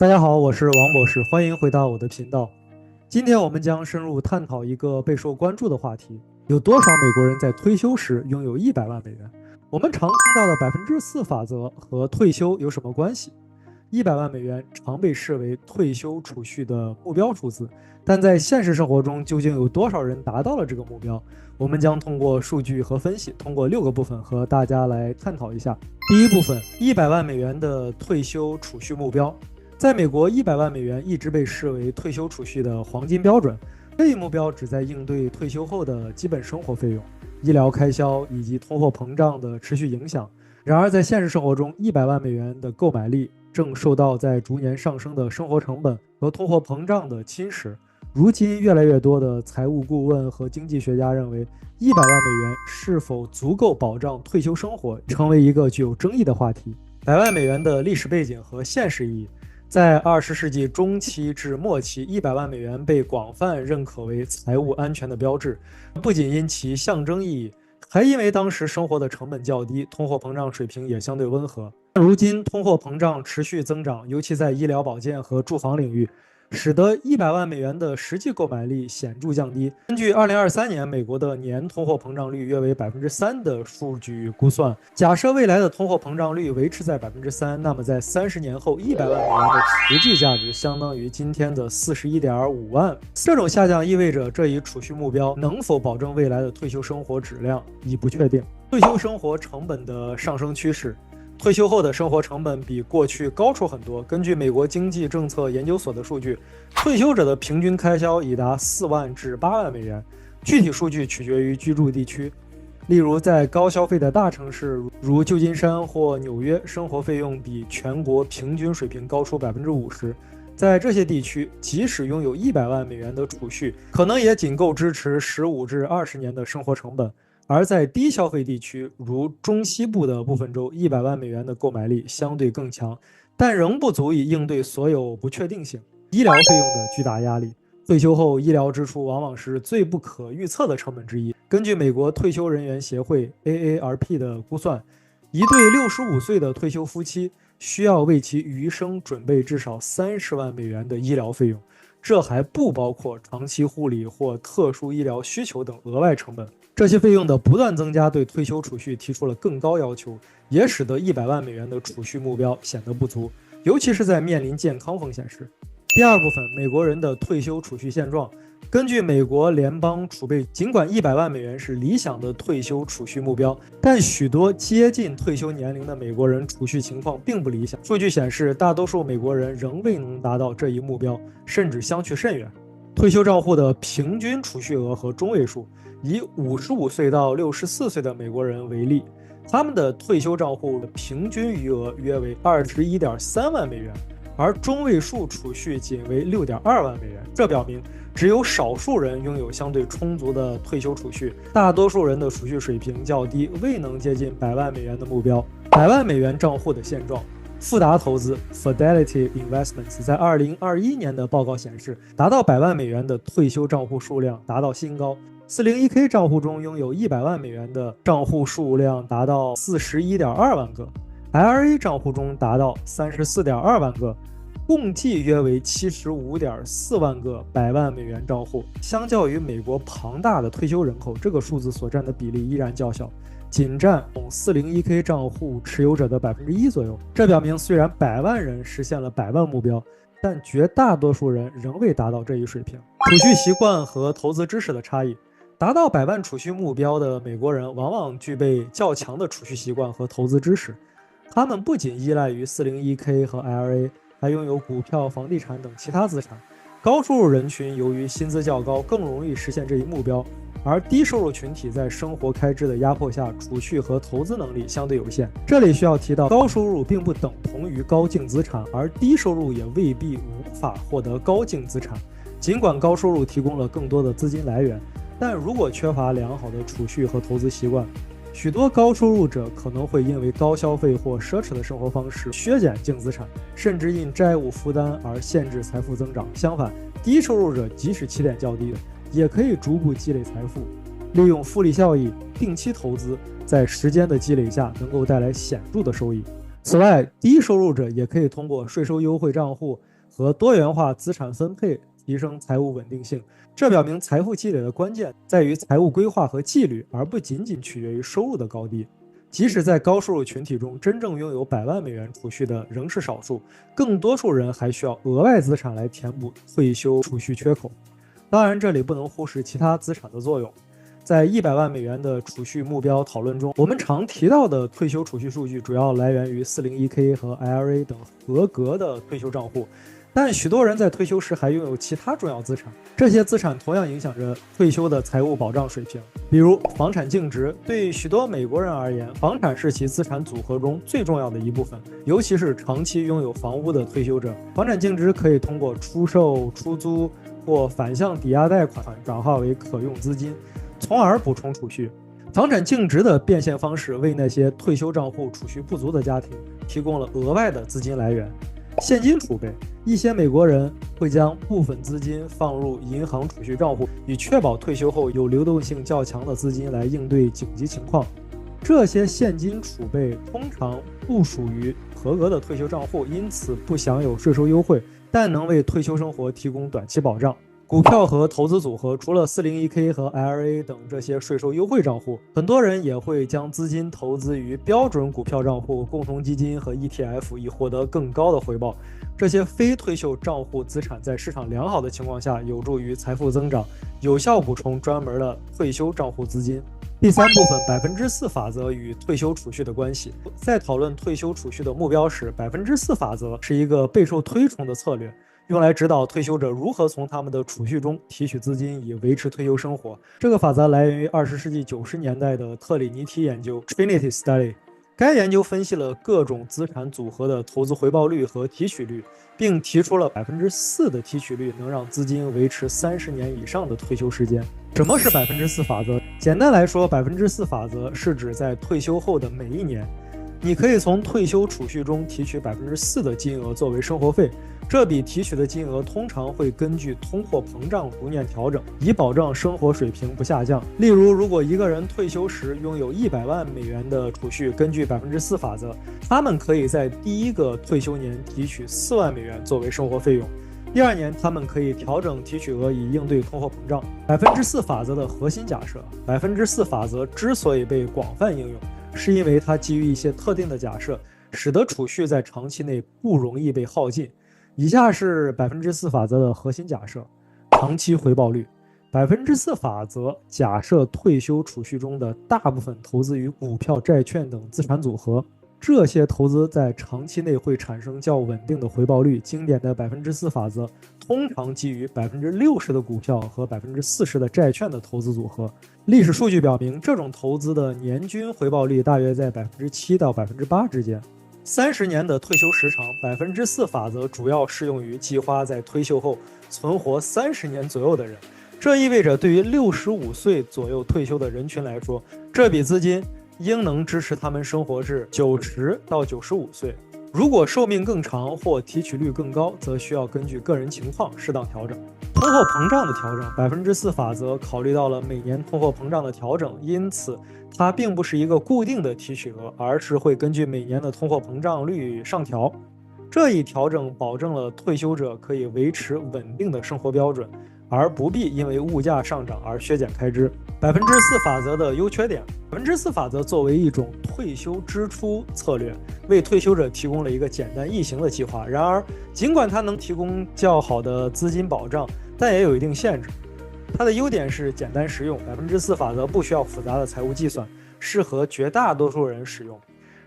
大家好，我是王博士，欢迎回到我的频道。今天我们将深入探讨一个备受关注的话题：有多少美国人在退休时拥有100万美元？我们常听到的4%法则和退休有什么关系？100万美元常被视为退休储蓄的目标数字，但在现实生活中，究竟有多少人达到了这个目标？我们将通过数据和分析，通过6个部分和大家来探讨一下。第一部分，100万美元的退休储蓄目标。在美国，100万美元一直被视为退休储蓄的黄金标准。这一目标旨在应对退休后的基本生活费用、医疗开销以及通货膨胀的持续影响。然而，在现实生活中，100万美元的购买力正受到在逐年上升的生活成本和通货膨胀的侵蚀。如今，越来越多的财务顾问和经济学家认为，100万美元是否足够保障退休生活，成为一个具有争议的话题。100万美元的历史背景和现实意义。在20世纪中期至末期，100万美元被广泛认可为财务安全的标志，不仅因其象征意义，还因为当时生活的成本较低，通货膨胀水平也相对温和。如今，通货膨胀持续增长，尤其在医疗保健和住房领域，使得100万美元的实际购买力显著降低。根据2023年美国的年通货膨胀率约为3%的数据估算，假设未来的通货膨胀率维持在3%，那么在30年后，100万美元的实际价值相当于今天的41.5万。这种下降意味着这一储蓄目标能否保证未来的退休生活质量已不确定。退休生活成本的上升趋势。退休后的生活成本比过去高出很多。根据美国经济政策研究所的数据，退休者的平均开销已达4万至8万美元，具体数据取决于居住地区。例如，在高消费的大城市，如旧金山或纽约，生活费用比全国平均水平高出50%。在这些地区，即使拥有100万美元的储蓄，可能也仅够支持15至20年的生活成本。而在低消费地区，如中西部的部分州，100万美元的购买力相对更强，但仍不足以应对所有不确定性。医疗费用的巨大压力。退休后，医疗支出往往是最不可预测的成本之一。根据美国退休人员协会 AARP 的估算，一对65岁的退休夫妻需要为其余生准备至少30万美元的医疗费用，这还不包括长期护理或特殊医疗需求等额外成本。这些费用的不断增加对退休储蓄提出了更高要求，也使得100万美元的储蓄目标显得不足，尤其是在面临健康风险时。第二部分，美国人的退休储蓄现状。根据美国联邦储备，尽管100万美元是理想的退休储蓄目标，但许多接近退休年龄的美国人储蓄情况并不理想。数据显示，大多数美国人仍未能达到这一目标，甚至相去甚远。退休账户的平均储蓄额和中位数。以55岁到64岁的美国人为例，他们的退休账户的平均余额约为21.3万美元，而中位数储蓄仅为6.2万美元。这表明，只有少数人拥有相对充足的退休储蓄，大多数人的储蓄水平较低，未能接近100万美元的目标。100万美元账户的现状。富达投资 Fidelity Investments 在2021年的报告显示，达到100万美元的退休账户数量达到新高。401k 账户中拥有100万美元的账户数量达到41.2万个 ，IRA 账户中达到34.2万个，共计约为75.4万个100万美元账户。相较于美国庞大的退休人口，这个数字所占的比例依然较小，仅占总401k 账户持有者的1%左右。这表明，虽然100万人实现了100万目标，但绝大多数人仍未达到这一水平。储蓄习惯和投资知识的差异。达到100万储蓄目标的美国人往往具备较强的储蓄习惯和投资知识，他们不仅依赖于401k 和 IRA， 还拥有股票、房地产等其他资产。高收入人群由于薪资较高，更容易实现这一目标，而低收入群体在生活开支的压迫下，储蓄和投资能力相对有限。这里需要提到，高收入并不等同于高净资产，而低收入也未必无法获得高净资产。尽管高收入提供了更多的资金来源，但如果缺乏良好的储蓄和投资习惯，许多高收入者可能会因为高消费或奢侈的生活方式削减净资产，甚至因债务负担而限制财富增长。相反，低收入者即使起点较低的，也可以逐步积累财富，利用复利效益、定期投资，在时间的积累下能够带来显著的收益。此外，低收入者也可以通过税收优惠账户、和多元化资产分配，提升财务稳定性。这表明财富积累的关键在于财务规划和纪律，而不仅仅取决于收入的高低。即使在高收入群体中，真正拥有100万美元储蓄的仍是少数，更多数人还需要额外资产来填补退休储蓄缺口。当然，这里不能忽视其他资产的作用。在100万美元的储蓄目标讨论中，我们常提到的退休储蓄数据主要来源于 401k 和 IRA 等合格的退休账户。但许多人在退休时还拥有其他重要资产，这些资产同样影响着退休的财务保障水平。比如房产净值，对许多美国人而言，房产是其资产组合中最重要的一部分，尤其是长期拥有房屋的退休者。房产净值可以通过出售、出租或反向抵押贷款转化为可用资金，从而补充储蓄。房产净值的变现方式为那些退休账户储蓄不足的家庭提供了额外的资金来源。现金储备，一些美国人会将部分资金放入银行储蓄账户，以确保退休后有流动性较强的资金来应对紧急情况。这些现金储备通常不属于合格的退休账户，因此不享有税收优惠，但能为退休生活提供短期保障。股票和投资组合，除了 401k 和 IRA 等这些税收优惠账户，很多人也会将资金投资于标准股票账户、共同基金和 ETF， 以获得更高的回报。这些非退休账户资产在市场良好的情况下有助于财富增长，有效补充专门的退休账户资金。第三部分，4%法则与退休储蓄的关系。在讨论退休储蓄的目标时，4%法则是一个备受推崇的策略，用来指导退休者如何从他们的储蓄中提取资金以维持退休生活。这个法则来源于20世纪90年代的特里尼提研究 （Trinity Study）。该研究分析了各种资产组合的投资回报率和提取率，并提出了4%的提取率能让资金维持30年以上的退休时间。什么是4%法则？简单来说，4%法则是指在退休后的每一年，你可以从退休储蓄中提取4%的金额作为生活费。这笔提取的金额通常会根据通货膨胀逐年调整，以保障生活水平不下降。例如，如果一个人退休时拥有100万美元的储蓄，根据4%法则，他们可以在第一个退休年提取4万美元作为生活费用。第二年，他们可以调整提取额以应对通货膨胀。4%法则的核心假设，4%法则之所以被广泛应用，是因为它基于一些特定的假设，使得储蓄在长期内不容易被耗尽。以下是4%法则的核心假设：长期回报率。4%法则假设退休储蓄中的大部分投资于股票、债券等资产组合，这些投资在长期内会产生较稳定的回报率。经典的4%法则通常基于60%的股票和40%的债券的投资组合。历史数据表明，这种投资的年均回报率大约在7%到8%之间。30年的退休时长，4%法则主要适用于计划在退休后存活30年左右的人。这意味着，对于65岁左右退休的人群来说，这笔资金应能支持他们生活至90到95岁。如果寿命更长或提取率更高，则需要根据个人情况适当调整。通货膨胀的调整，4%法则考虑到了每年通货膨胀的调整，因此它并不是一个固定的提取额，而是会根据每年的通货膨胀率上调。这一调整保证了退休者可以维持稳定的生活标准，而不必因为物价上涨而削减开支。4%法则的优缺点：4%法则作为一种退休支出策略，为退休者提供了一个简单易行的计划。然而，尽管它能提供较好的资金保障，但也有一定限制。它的优点是简单实用，4%法则不需要复杂的财务计算，适合绝大多数人使用。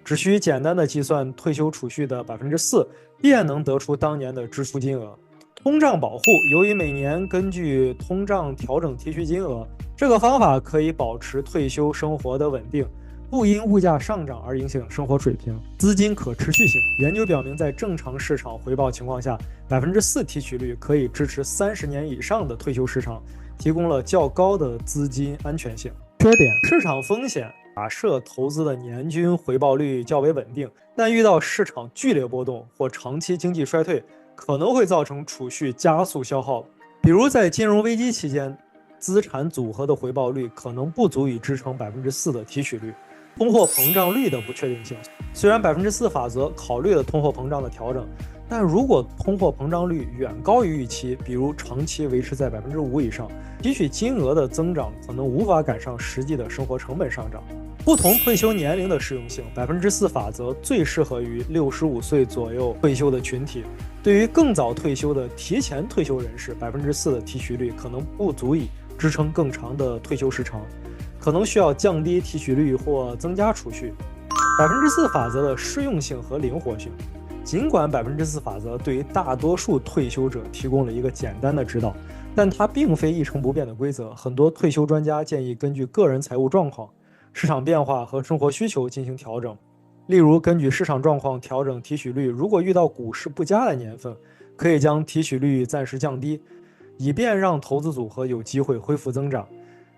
只需简单的计算退休储蓄的4%，便能得出当年的支出金额。通胀保护，由于每年根据通胀调整提取金额，这个方法可以保持退休生活的稳定，不因物价上涨而影响生活水平。资金可持续性，研究表明，在正常市场回报情况下，4%提取率可以支持30年以上的退休时长，提供了较高的资金安全性。缺点：市场风险。假设投资的年均回报率较为稳定，但遇到市场剧烈波动或长期经济衰退，可能会造成储蓄加速消耗。比如在金融危机期间，资产组合的回报率可能不足以支撑4%的提取率。通货膨胀率的不确定性，虽然4%法则考虑了通货膨胀的调整，但如果通货膨胀率远高于预期，比如长期维持在5%以上，提取金额的增长可能无法赶上实际的生活成本上涨。不同退休年龄的适用性，4%法则最适合于65岁左右退休的群体。对于更早退休的提前退休人士，4%的提取率可能不足以支撑更长的退休时长，可能需要降低提取率或增加储蓄。4%法则的适用性和灵活性，尽管4%法则对于大多数退休者提供了一个简单的指导，但它并非一成不变的规则。很多退休专家建议根据个人财务状况、市场变化和生活需求进行调整。例如，根据市场状况调整提取率，如果遇到股市不佳的年份，可以将提取率暂时降低，以便让投资组合有机会恢复增长。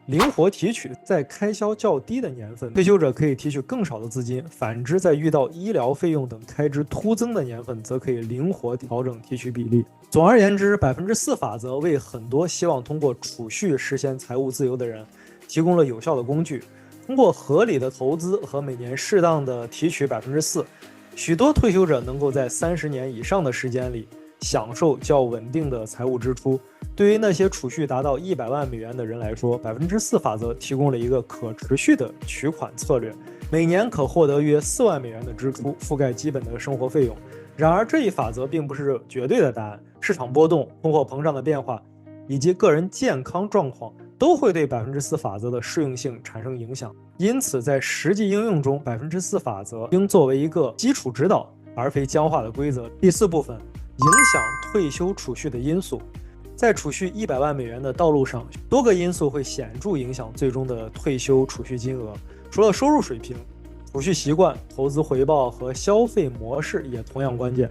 灵活提取，在开销较低的年份，退休者可以提取更少的资金；反之，在遇到医疗费用等开支突增的年份，则可以灵活调整提取比例。总而言之，4%法则为很多希望通过储蓄实现财务自由的人提供了有效的工具。通过合理的投资和每年适当的提取4%，许多退休者能够在30年以上的时间里享受较稳定的财务支出。对于那些储蓄达到100万美元的人来说，4%法则提供了一个可持续的取款策略，每年可获得约4万美元的支出，覆盖基本的生活费用。然而，这一法则并不是绝对的答案，市场波动、通货膨胀的变化以及个人健康状况都会对4%法则的适用性产生影响。因此，在实际应用中，4%法则应作为一个基础指导，而非僵化的规则。第4部分，影响退休储蓄的因素。在储蓄100万美元的道路上，多个因素会显著影响最终的退休储蓄金额。除了收入水平，储蓄习惯、投资回报和消费模式也同样关键。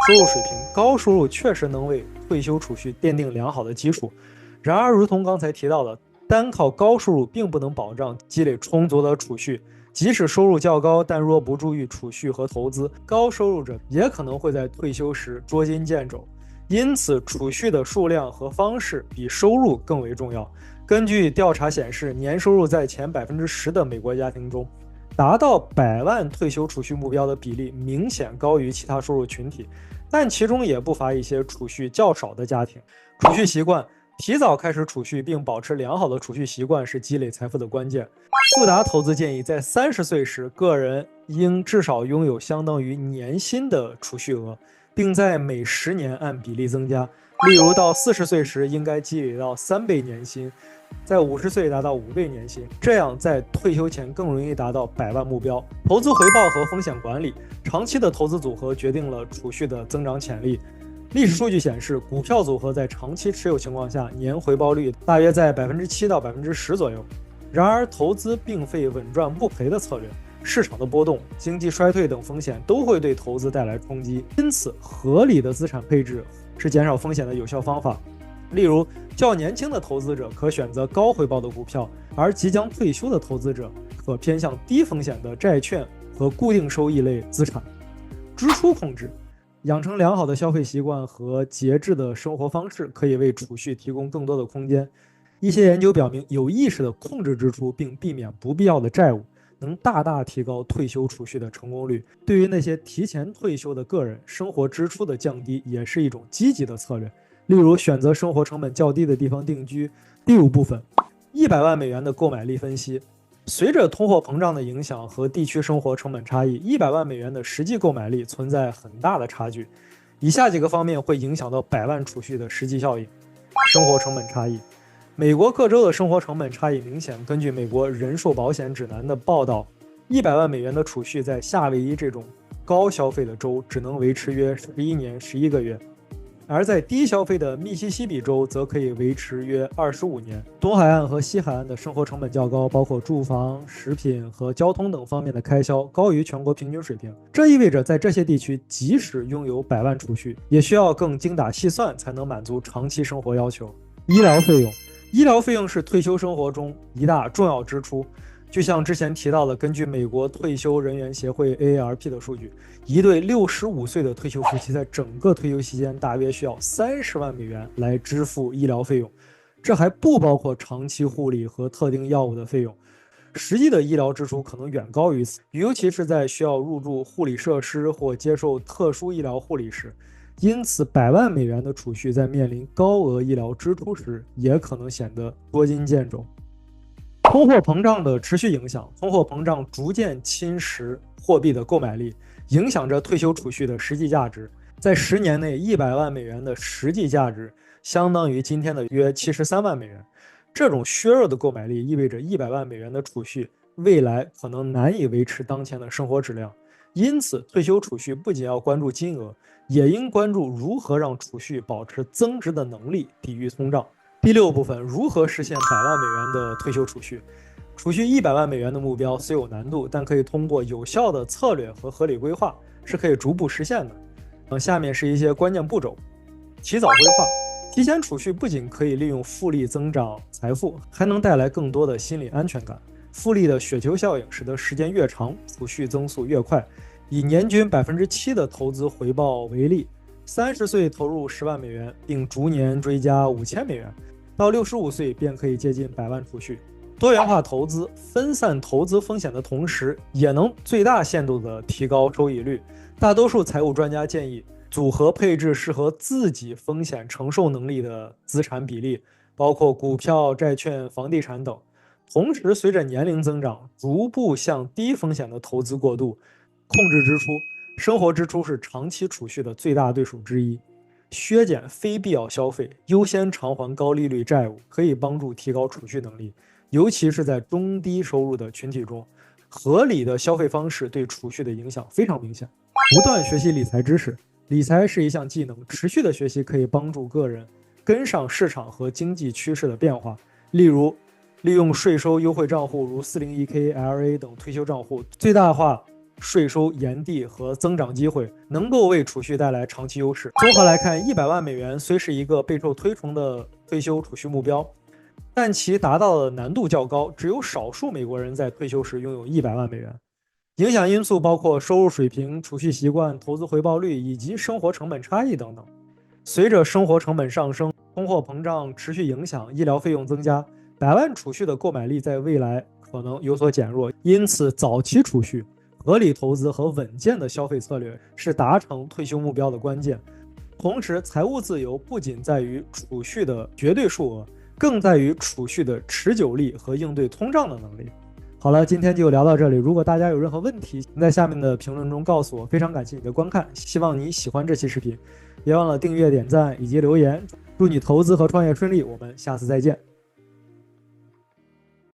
收入水平高，收入确实能为退休储蓄奠定良好的基础。然而，如同刚才提到的，单靠高收入并不能保障积累充足的储蓄。即使收入较高，但若不注意储蓄和投资，高收入者也可能会在退休时捉襟见肘。因此，储蓄的数量和方式比收入更为重要。根据调查显示，年收入在前10%的美国家庭中，达到100万退休储蓄目标的比例明显高于其他收入群体，但其中也不乏一些储蓄较少的家庭。储蓄习惯，提早开始储蓄并保持良好的储蓄习惯是积累财富的关键。富达投资建议，在30岁时，个人应至少拥有相当于年薪的储蓄额，并在每10年按比例增加。例如，到40岁时应该积累到3倍年薪，在50岁达到5倍年薪，这样在退休前更容易达到100万目标。投资回报和风险管理，长期的投资组合决定了储蓄的增长潜力。历史数据显示，股票组合在长期持有情况下，年回报率大约在7%到10%左右。然而，投资并非稳赚不赔的策略，市场的波动、经济衰退等风险都会对投资带来冲击。因此，合理的资产配置是减少风险的有效方法。例如，较年轻的投资者可选择高回报的股票，而即将退休的投资者可偏向低风险的债券和固定收益类资产。支出控制，养成良好的消费习惯和节制的生活方式，可以为储蓄提供更多的空间。一些研究表明，有意识地控制支出并避免不必要的债务，能大大提高退休储蓄的成功率。对于那些提前退休的个人，生活支出的降低也是一种积极的策略。例如，选择生活成本较低的地方定居。第5部分，100万美元的购买力分析。随着通货膨胀的影响和地区生活成本差异，100万美元的实际购买力存在很大的差距。以下几个方面会影响到100万储蓄的实际效应。生活成本差异，美国各州的生活成本差异明显。根据美国人寿保险指南的报道，100万美元的储蓄在夏威夷这种高消费的州只能维持约11年11个月，而在低消费的密西西比州则可以维持约25年。东海岸和西海岸的生活成本较高，包括住房、食品和交通等方面的开销高于全国平均水平。这意味着在这些地区，即使拥有100万储蓄，也需要更精打细算才能满足长期生活要求。医疗费用，医疗费用是退休生活中一大重要支出。就像之前提到的，根据美国退休人员协会 AARP 的数据，一对65岁的退休夫妻在整个退休期间大约需要30万美元来支付医疗费用，这还不包括长期护理和特定药物的费用。实际的医疗支出可能远高于此，尤其是在需要入住护理设施或接受特殊医疗护理时。因此100万美元的储蓄在面临高额医疗支出时，也可能显得捉襟见肘。通货膨胀的持续影响，通货膨胀逐渐侵蚀货币的购买力，影响着退休储蓄的实际价值。在10年内，100万美元的实际价值相当于今天的约73万美元。这种削弱的购买力意味着100万美元的储蓄未来可能难以维持当前的生活质量。因此，退休储蓄不仅要关注金额，也应关注如何让储蓄保持增值的能力，抵御通胀。第6部分，如何实现100万美元的退休储蓄？储蓄100万美元的目标虽有难度，但可以通过有效的策略和合理规划是可以逐步实现的。下面是一些关键步骤：提早规划。提前储蓄不仅可以利用复利增长财富，还能带来更多的心理安全感。复利的雪球效应使得时间越长，储蓄增速越快。以年均7%的投资回报为例，30岁投入10万美元，并逐年追加5000美元，到65岁便可以接近100万储蓄。多元化投资，分散投资风险的同时，也能最大限度地提高收益率。大多数财务专家建议组合配置适合自己风险承受能力的资产比例，包括股票、债券、房地产等。同时，随着年龄增长，逐步向低风险的投资过渡，控制支出。生活支出是长期储蓄的最大对手之一。削减非必要消费，优先偿还高利率债务，可以帮助提高储蓄能力，尤其是在中低收入的群体中。合理的消费方式对储蓄的影响非常明显。不断学习理财知识，理财是一项技能，持续的学习可以帮助个人跟上市场和经济趋势的变化。例如，利用税收优惠账户如 401k、LA 等退休账户，最大化税收延递和增长机会，能够为储蓄带来长期优势。综合来看，100万美元虽是一个备受推崇的退休储蓄目标，但其达到的难度较高，只有少数美国人在退休时拥有100万美元。影响因素包括收入水平、储蓄习惯、投资回报率以及生活成本差异等等。随着生活成本上升，通货膨胀持续影响，医疗费用增加，100万储蓄的购买力在未来可能有所减弱。因此，早期储蓄、合理投资和稳健的消费策略是达成退休目标的关键。同时，财务自由不仅在于储蓄的绝对数额，更在于储蓄的持久力和应对通胀的能力。好了，今天就聊到这里。如果大家有任何问题，请在下面的评论中告诉我。非常感谢你的观看，希望你喜欢这期视频，别忘了订阅、点赞以及留言。祝你投资和创业顺利，我们下次再见。